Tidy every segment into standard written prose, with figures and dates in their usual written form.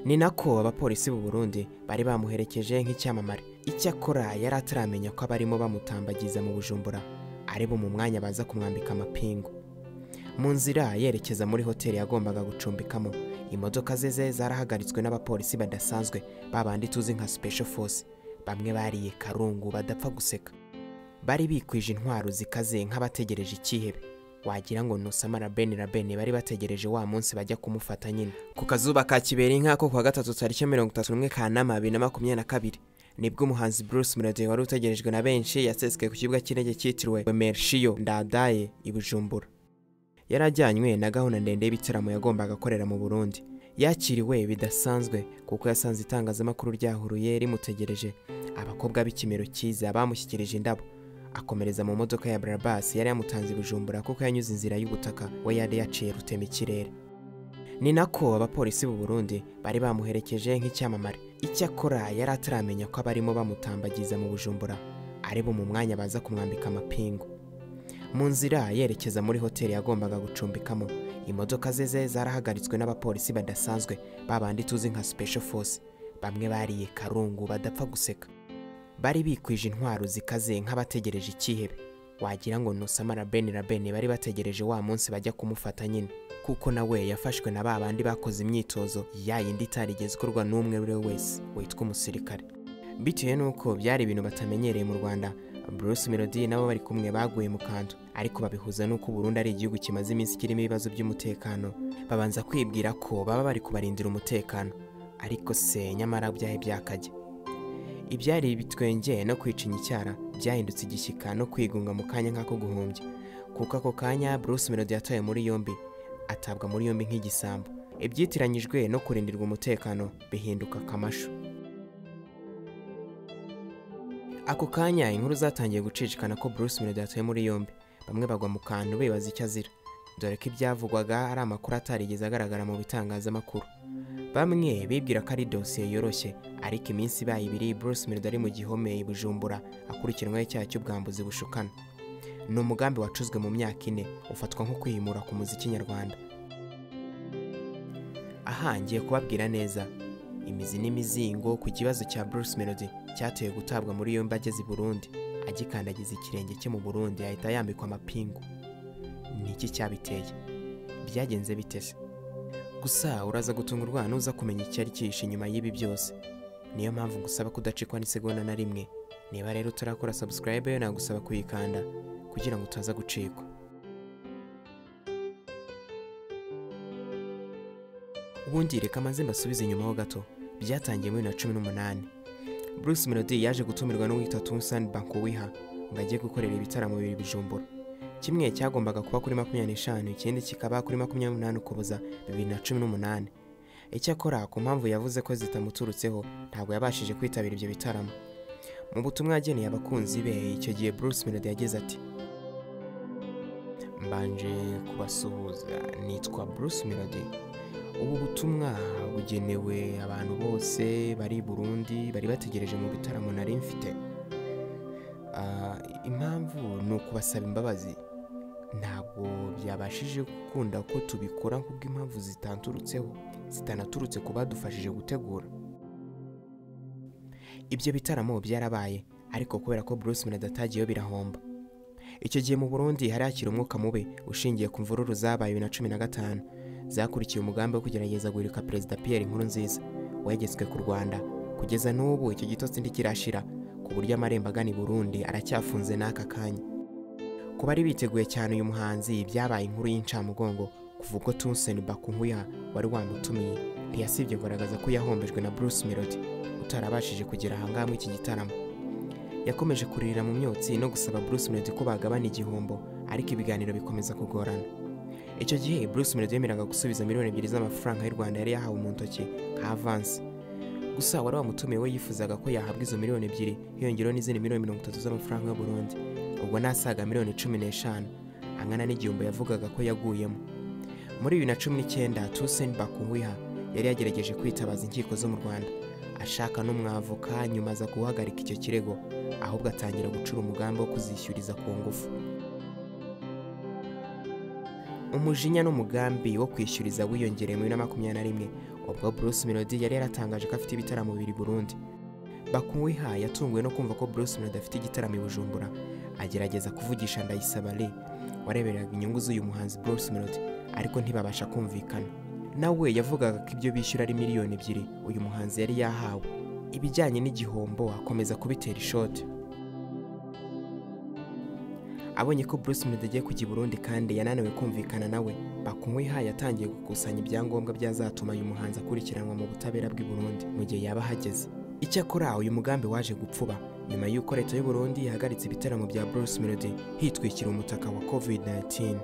ni nako abapolisi b'u Burundi bari bamuherekeje nk'icyamamare. Icyakora yari ataramenya ko abarimo bamutambagiza mu Bujumbura ari bo mu mwanya baza kumwambika amapingu. Mu nzira yerekeza muri hoteli yagombaga gucumbikamo, imodoka ze zarahagaritswe n'abapolisi badasanzwe babandi tuzi nka special force. Bamwe bariye karungu badapfa guseka, bari bikwije intwaro zikaze nk'abategereje ikihebe. Wagira ngo nusamara beni bari bategereje wa munsi bajya kumufata nyine. Ku kazuba ka kibera inka ko kwa gatatu tariki 31 Kanama 2022 nibwo umuhanzi Bruce Melody wari utegerejwe na benshi yasesekaye ku kibuga cy'indege cyitiriwe Mershiyo Ndadaye i Bujumbura. Yarajyanywe na gahunda ndende y'ibitaramo yagombaga gukorera mu Burundi. Yakiriwe bidasanzwe kuko yasanze itangazamakuru ryahuruye rimutegereje. Abakobwa b'ikimero cyiza bamushyikirije indabo. Akomereza mu modoka ya Brabus yari yamutanze i Bujumbura kuko yanyuze inzira y'ubutaka we yari yaciye rutema ikirere. Ni nako abapolisi b'u Burundi bari bamuherekeje nk'icyamamare. Icyakora yari ataramenya ko abarimo bamutambagiza mu Bujumbura ari bo mu mwanya baza kumwambika amapingu. Mu nzira yerekeza muri hoteli yagombaga gucumbikamo, imodoka ze zarahagaritswe n'abapolisi badasanzwe babandi tuzi nka special force. Bamwe bariye karungu badapfa guseka, bari bikwije intwaro zikaze nk'abategereje ikihebe. Wagira ngo nusamara beni bari bategereje wa munsi bajya kumufata nyine, kuko nawe yafashwe na babandi bakoze imyitozo yayindi itarigeze ikorwa n'umwe wese witwa umusirikare. Bitewe nuko byari ibintu batamenyereye mu Rwanda, Bruce Melody nabo bari kumwe baguye mu kantu, ariko babihuza nuko Burundi ari igihugu kimaze iminsi kirimo ibibazo by'umutekano. Babanza kwibwira ko baba bari kubarindira umutekano, ariko se nyamara byahe byakajya. Ibyari bitwenge no kwica icyara byahindutse igishyika no kwigunga mu kanya nk'ako guhumbya, kuko ako kanya Bruce Melody yataye muri yombi, atabwa muri yombi nk'igisambo. Ibyitiranyijwe no kurindirwa umutekano bihinduka kamashu. Ako kanya inkuru zatangiye gucicikana ko Bruce Melody yataye muri yombi. Bamwe bagwa mu kantu bibaza icyo azira, dore ko ibyavugwaga ari amakuru atarigeze agaragara mu bitangazamakuru. Bamwe bibwira ko ari dosiye yoroshye, ariko iminsi ibaye ibiri Bruce Melody ari mu gihome i Bujumbura akurikiranweho icyaha cy'ubwambuzi bushukana. Ni umugambi wacuzwe mu myaka 4 ufatwa nko kwihimura ku muziki nyarwanda. Aha ngiye kubabwira neza imizi n'imizingo ku kibazo cya Bruce Melody cyateye gutabwa muri yombi ageze i Burundi. Agikandagiza ikirenge cye mu Burundi ahita yambikwa amapingu. Niki cyabiteye? Byagenze bitese? Gusa uraza gutungurwa nuza kumenya icyo ari cyihishe inyuma y'ibi byose. Niyo mpamvu ngusaba kudacikwa n'isegonda na rimwe. Niba rero utarakora subscribe nagusaba kuyikanda kugira ngo utaza gucikwa. Ubundi reka maze mbasubize inyuma ho gato. Byatangiye muri 2018. Bruce Melody yaje gutumirwa n'uwita Tunsan Bankowiha ngo ajye gukorera ibitaramo bibiri Bujumbura. Kimwe cyagombaga kuba kuri 25, ikindi kikaba kuri 28 Ukuboza 2018. Icyakora ku mpamvu yavuze ko zitamuturutseho ntabwo yabashije kwitabira ibyo bitaramo. Mu butumwa yageneye abakunzi be icyo gihe Bruce Melody yagize ati: mbanje kubasuhuza, nitwa Bruce Melody. Ubu butumwa bugenewe abantu bose bari Burundi bari bategereje mu bitaramo nari mfite. Impamvu ni ukubasaba imbabazi. Ntabwo byabashije gukunda ko tubikora kubw'impamvu zitanaturutse ku badufashije gutegura. Ibyo bitaramo byarabaye, ariko kubera ko Bruce Melody atagiyeyo birahomba. Icyo gihe mu Burundi hari hakiri umwuka mubi ushingiye ku mvururu zabaye 2015 zakurikiye umugambi wo kugerageza guhirika Perezida Nkurunziza wegetswe ku Rwanda. Kugeza n'ubu icyo gitotsi ndikirashira, ku buryo amarembo agana i Burundi aracyafunze n'aka kanya. Kuba ari biteguye cyane uyu muhanzi byabaye inkuru y'incamugongo kuva ubwo Tunsan Bankowiha wari wamutumiye ntiyasibye kugaragaza ko yahombejwe na Bruce Melody utarabashije kugera ahangaha iki gitaramo. Yakomeje kuririra mu myotsi no gusaba Bruce Melody ko bagabana igihombo, ariko ibiganiro bikomeza kugorana. Icyo gihe Bruce Melody yemeraga gusubiza miliyoni 2 z'amafaranga y'u Rwanda yari yahawe mu ntoki nka avance. Gusa wari wamutumiye we yifuzaga ko yahabwa izo miliyoni 2 hiyongeraho n'izindi miliyoni 30 z'amafaranga y'u Burundi, ubwo nasaga miliyoni 15 angana n'igihombo yavugaga ko yaguyemo. Muri 2019 Tunsan Bankowiha yari yagerageje kwitabaza inkiko zo mu Rwanda ashaka n'umwavoka, nyuma aza guhagarika icyo kirego, ahubwo atangira gucura umugambi wo kuzishyuriza ku ngufu. umujinya n'umugambi wo kwishyuriza wiyongereye muri 2021 ubwo Bruce Melody yari yaratangaje ko afite ibitaramo biri Burundi. Bakunwiha yatunguwe no kumva ko Bruce Melody afite igitaramo i Bujumbura, agerageza kuvugisha Ndayisabale warebereraga inyungu z'uyu muhanzi Bruce Melody, ariko ntibabasha kumvikana. Nawe yavugaga ko ibyo bishyura ari miliyoni 2 uyu muhanzi yari yahawe. Ibijyanye n'igihombo akomeza kubitera ishoti. Abonye ko Bruce Melody agiye kujya i Burundi kandi yananiwe kumvikana nawe, Bakunwiha yatangiye gukusanya ibyangombwa byazatuma uyu muhanzi akurikiranwa mu butabera bw'i Burundi mu gihe yaba hageze. Icyakora uyu mugambi waje gupfuba nyuma y'uko leta y'u Burundi yahagaritse ibitaramo bya Bruce Melody hitwikira umutaka wa COVID-19.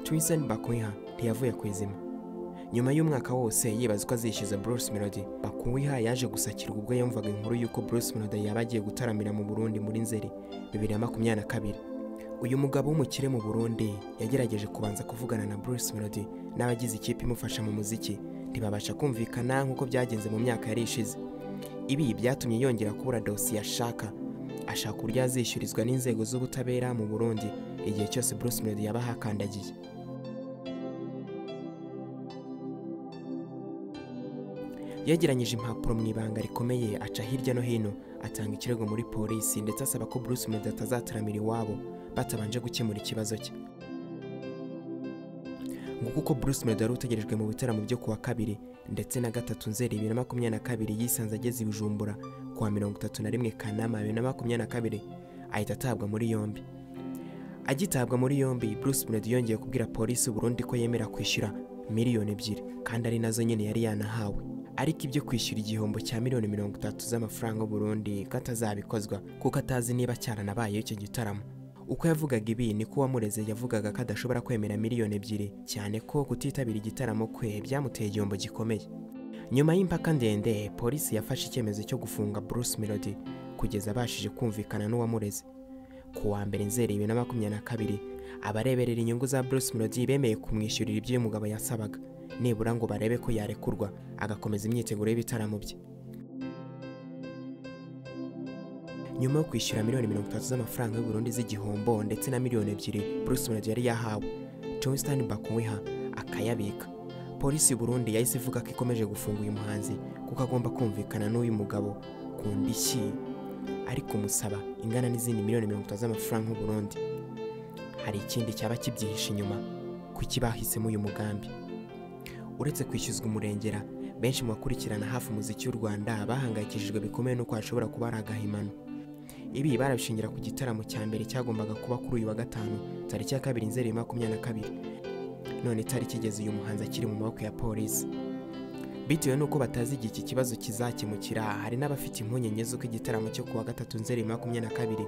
Twinsen Bakunwiha ntiyavuye ku izima. Nyuma y'umwaka wose yibaza ko azishyuza Bruce Melody, Bakunwiha yaje gusakirwa ubwo yumvaga inkuru y'uko Bruce Melody yaba agiye gutaramira mu Burundi muri Nzeri 2022. Uyu mugabo w'umukire mu Burundi yagerageje kubanza kuvugana na Bruce Melody n'abagize ikipe imufasha mu muziki, ntibabasha kumvikana nk'uko byagenze mu myaka yari ishize. Ibi byatumye yongera kubura dosiye ashaka uburyo yazishyurizwa n'inzego z'ubutabera mu Burundi igihe cyose Bruce Melody yaba hakandagiye. Yegeranyije impapuro mu ibanga rikomeye, aca hirya no hino, atanga ikirego muri polisi ndetse asaba ko Bruce Melody atazataramira iwabo batabanje gukemura ikibazo cye. Nguko uko Bruce Melody yari utegerejwe mu bitaramo byo kuwa 2 ndetse na 3 Nzeri 2022 yisanze ageze i Bujumbura kuwa 31 Kanama 2022, ahita atabwa muri yombi. Agitabwa muri yombi, Bruce Melody yongeye kubwira polisi Burundi ko yemera kwishyura miliyoni 2 kandi ari nazo nyine yari yanahawe, ariko ibyo kwishyura igihombo cya miliyoni 30 z'amafaranga Burundi katazabikozwa kuko atazi niba cyaranabaye icyo gitaramo. Uko yavugaga ibi niko uwamureze yavugaga ko adashobora kwemera miliyoni 2 cyane ko kutitabira igitaramo kwe byamuteye igihombo gikomeye. Nyuma y'impaka ndende, polisi yafashe icyemezo cyo gufunga Bruce Melody kugeza abashije kumvikana n'uwamureze. Kuwa mbere Nzeri 2022, abareberera inyungu za Bruce Melody bemeye kumwishyurira ibyo uyu mugabo yasabaga, nibura ngo barebe ko yarekurwa agakomeza imyiteguro y'ibitaramo bye. Nyuma yo kwishyura miliyoni 30 z'amafaranga y'u Burundi z'igihombo ndetse na miliyoni 2 Bruce Melody yari yahawe, Twinsen Bakunwiha akayabika. Polisi y'u Burundi yahise ivuga ko ikomeje gufunga uyu muhanzi kuko agomba kumvikana n'uyu mugabo ku ndishyi ariko musaba ingana n'izindi miliyoni 30 z'amafaranga y'u Burundi. Hari ikindi cyaba kibyihishe inyuma kuki bahisemo uyu mugambi. Uretse kwishyuzwa umurengera, benshi mu bakurikirana hafi umuziki w'u Rwanda bahangayikishijwe bikomeye nuko hashobora kuba ari agahimano. Ibi barabishingira ku gitaramo cya mbere cyagombaga kuba kuri uyu wa 5 tariki ya 2 Nzeri 2022, none tariki igeze uyu muhanzi akiri mu maboko ya polisi. Bitewe nuko batazi igihe iki kibazo kizakemukira, hari n'abafite impungenge z'uko igitaramo cyo kuwa 3 Nzeri 2022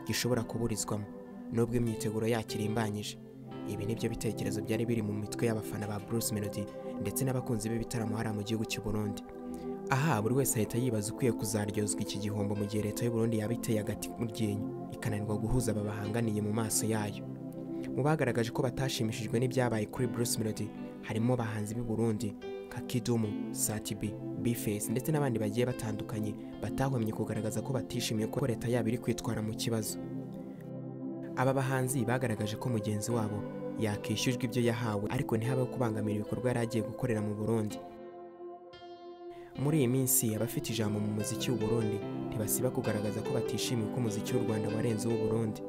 gishobora kuburizwamo nubwo imyiteguro yakirimbanyije. Ibi nibyo bitekerezo byari biri mu mitwe y'abafana ba Bruce Melody ndetse n'abakunzi b'ibitaramo hari mu gihugu cy'u Burundi. Aha buri wese ahita yibaza ukwiye kuzaryozwa iki gihombo mu gihe leta y'u Burundi yabiteye agati mu ryinyo ikananirwa guhuza ababahanganiye mu maso yayo. Mu bagaragaje ko batashimishijwe n'ibyabaye kuri Bruce Melody harimo abahanzi b'i Burundi nka Kidumu, zib&b, B-Face ndetse n'abandi bagiye batandukanye batahwemye kugaragaza ko batishimiye ko leta yabo iri kwitwara mu kibazo. Aba bahanzi bagaragaje ko mugenzi wabo yakishyujwe ibyo yahawe ariko ntihabeho kubangamira ibikorwa yari agiye gukorera mu Burundi. Muri iyi minsi abafite ijambo mu muziki w'u Burundi ntibasiba kugaragaza ko batishimiye ko umuziki w'u Rwanda warenze uw'u Burundi.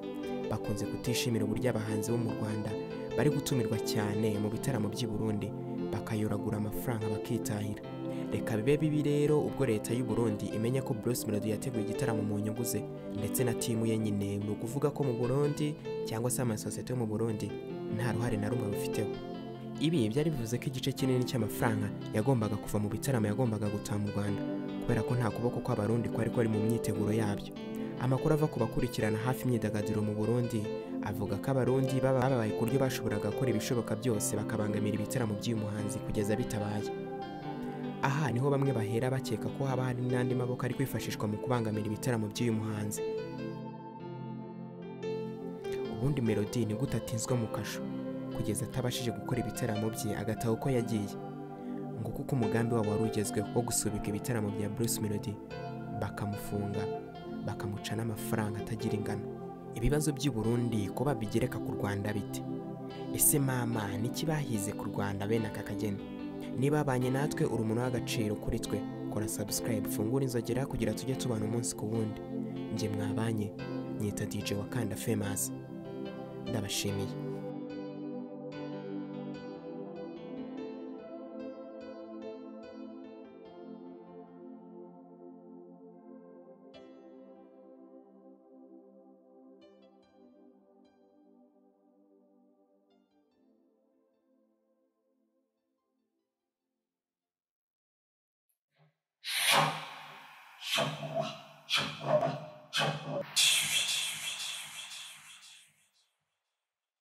Bakunze kutishimira uburyo abahanzi bo mu Rwanda bari gutumirwa cyane mu bitaramo by'i Burundi bakayoragura amafaranga bakitahira. Reka bibe bibi rero ubwo leta y'u Burundi imenya ko Bruce Melody yateguye igitaramo mu nyungu ze ndetse na timu ye nyine, ni ukuvuga ko mu Burundi cyangwa se amasosiyete yo mu Burundi nta ruhare na rumwe bafiteho. Ibi byari bivuze ko igice kinini cy'amafaranga yagombaga kuva mu bitaramo yagombaga gutaha mu Rwanda kubera ko nta kuboko kw'abarundi kwari mu myiteguro yabyo. Amakuru ava ku bakurikirana hafi imyidagaduro mu Burundi avuga ko abarundi babaye ku buryo bashoboraga gukora ibishoboka byose bakabangamira ibitaramo by'uyu muhanzi kugeza bitabaye. Aha niho bamwe bahera bakeka ko haba hari n'andi maboko ari kwifashishwa mu kubangamira ibitaramo by'uyu muhanzi. Ubundi Melody ni gutatinzwa mu kasho kugeza atabashije gukora ibitaramo bye agataha uko yagiye. Ngo kuko umugambi wabo wari ugezweho wo gusubika ibitaramo bya Bruce Melody bakamufunga bakamuca n'amafaranga atagira ingano. Ibibazo by'i Burundi ko babigereka ku Rwanda bite? ese mama niki bahize ku Rwanda bene aka kageni? Niba abanye natwe uri umuntu w'agaciro kuri twe, kora subscribe, fungura inzogera kugira tujye tubana umunsi ku wundi. Nje mwabanye nyita DJ Wakanda Famous. Ndabashimiye.